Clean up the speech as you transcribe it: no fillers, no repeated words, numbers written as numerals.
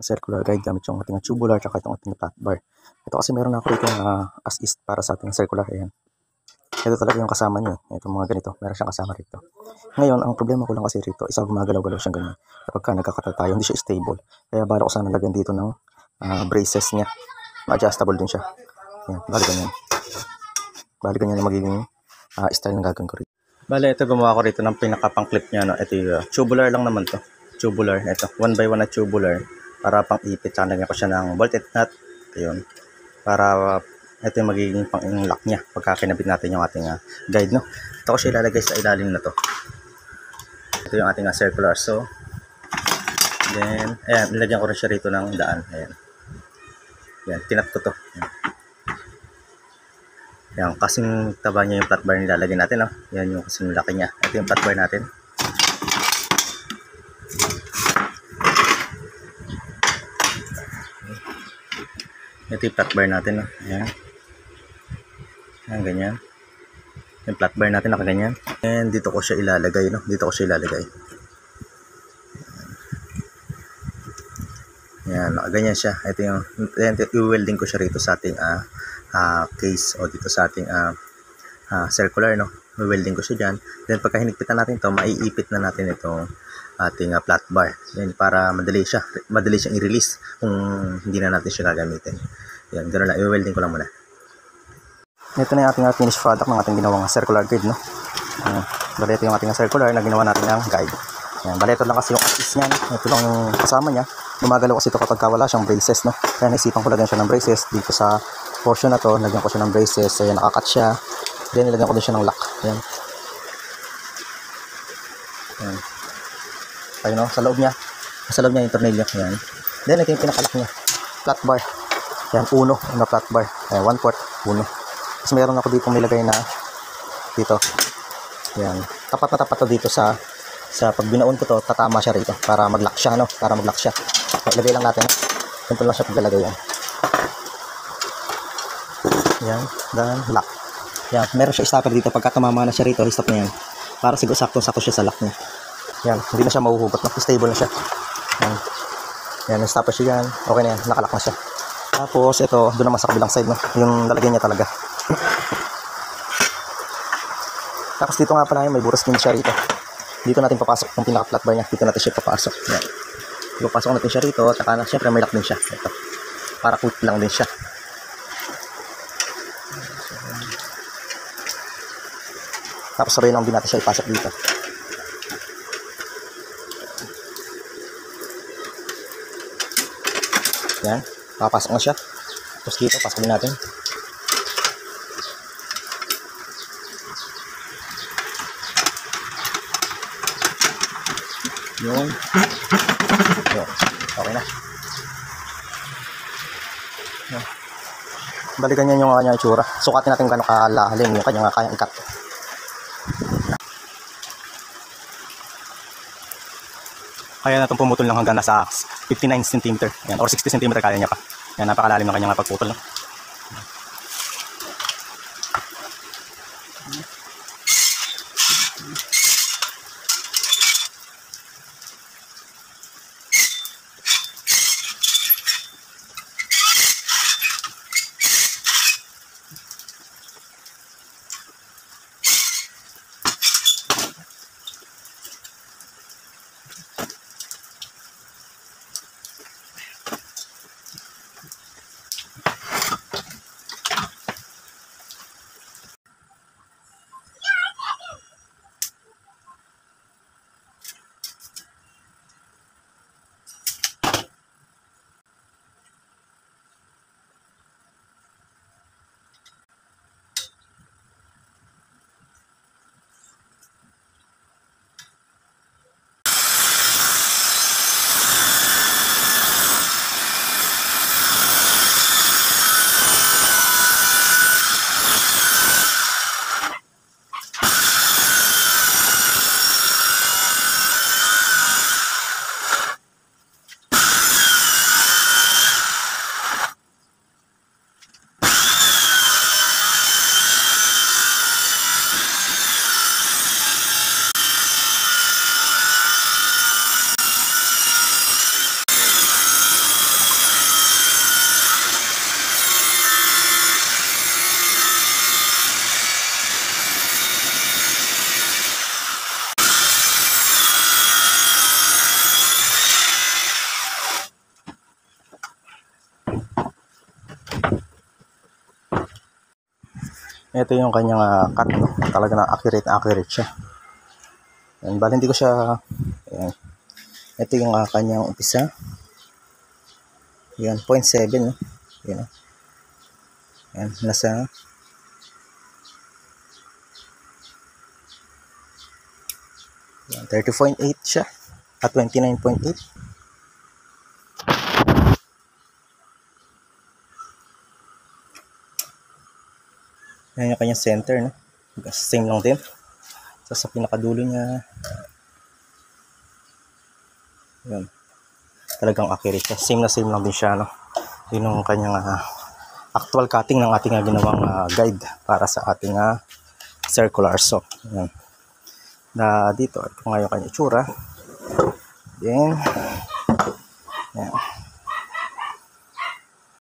circular guide gamit yung ating tubular at itong ating flat bar. Ito kasi meron ako rito na as is para sa ating circular. Ayan. Ito talaga yung kasama nyo. Ito mga ganito. Meron siyang kasama rito. Ngayon, ang problema ko lang kasi rito, isa gumagalaw-galaw siyang ganyan. Kapag ka nagkakata tayo, hindi siya stable. Kaya bala ko sana lagyan dito ng braces niya. Adjustable din siya. Ayan, bali ganyan. Bali ganyan yung magiging style ng gagawin ko rito. Bale, ito gumawa ko rito ng pinaka-pang clip niya. No? Ito yung tubular lang naman to. Tubular. Ito, 1x1 na tubular. Para pang ipit. Saka lagyan ko siya ng bolted nut. Ayun. Para ito yung magiging pang lock niya pagka kinabit natin yung ating guide. No? Ito ko siya ilalagay sa ilalim na to. Ito yung ating circular. So, then, ayan, nilagyan ko rin siya rito ng daan. Ayan. Ayan, tinap ko to. Ayan. Yan, kasing taba niya yung flat bar nilalagay natin, no? Yan yung kasing laki niya. Ito yung flat bar natin. Ito yung flat bar natin, no? Yan. Yan, ganyan. Yung flat bar natin nakaganyan. And dito ko siya ilalagay, no? Dito ko siya ilalagay. Yan, nakaganyan siya. Ito yung, i-welding ko siya rito sa ating case o dito sa ating circular, no? Welding ko siya dyan. Then pagka hinigpitan natin to, maiipit na natin itong ating flat bar. Yan, para madali siyang i-release kung hindi na natin siya gagamitin. Yan, gano'n lang. I-welding ko lang muna. Ito na yung ating finished product ng ating ginawang circular guide, no? Bale, ito yung ating circular na ginawa natin ng guide. Yan, bale, ito lang kasi yung assist niya, no? Ito lang yung kasama niya. Gumagalaw kasi ito kapag wala siyang braces, no? Kaya naisipan ko lagyan siya ng braces dito sa portion na to. Lagyan ko siya ng braces. Ayan, nakakat siya. Then, nilagyan ko din siya ng lock. Ayan. Ayan. Ayun, no? Sa loob niya yung tornilyo. Ayan. Then, ito yung pinakalock niya. Flat bar. Ayan, uno na flat bar. Ayan, 1/4, uno. Tapos mayroon ako dito nilagay na dito. Ayan. Tapat na tapat to dito sa pag binaon ko to, tatama siya rito para mag-lock siya, no? Para mag-lock siya. Lagay lang natin. Simple lang siya paglalagay yan. Yan, then lock. Yan, meron siya stopper dito. Pagka tumama na siya rito, stop na yan. Para siguro sakto-sakto siya sa lock niya. Yan, hindi na siya mahuhugot. Stable na siya. Yan. Yan, may stopper siya yan. Okay na yan, nakalock na siya. Tapos, ito, doon naman sa kabilang side, no? Yung lalagyan niya talaga. Tapos dito nga pala may buras din siya rito. Dito natin papasok yung pinaka-flat bar niya. Dito natin siya papasok. Yan. Papasok natin siya rito. At saka na, syempre may lock din siya. Ito. Para quick lang din siya. Tapos sabay lang din natin siya ipasok dito. Yan. Papasok na siya. Tapos dito, pasok din natin. Yun. Yun. Okay na. Yun. Balikan niya yung kanyang itsura. Sukatin natin kung gano'ng kalalim yung kanyang kayang ikat. Kaya na itong pumutol lang hanggang nasa 59 cm. Yan, or 60 cm kaya niya pa. Yan, napakalalim ng kanyang pagputol. No? Ito yung kanyang cut, no? Talaga na accurate siya. Yan, bali hindi ko siya, ayan. Ito yung kanyang umpisa. Yan, 0.7, no? Yan, yan, nasa 30.8 siya at 29.8. Yan yung kanyang center, no? Same lang din. So, sa pinakadulo niya, yan, talagang accurate siya. Same lang din siya, no? Yun yung kanyang actual cutting ng ating ginawang guide para sa ating circular saw. Yan. Na dito, ito nga yung kanyang itsura. Then,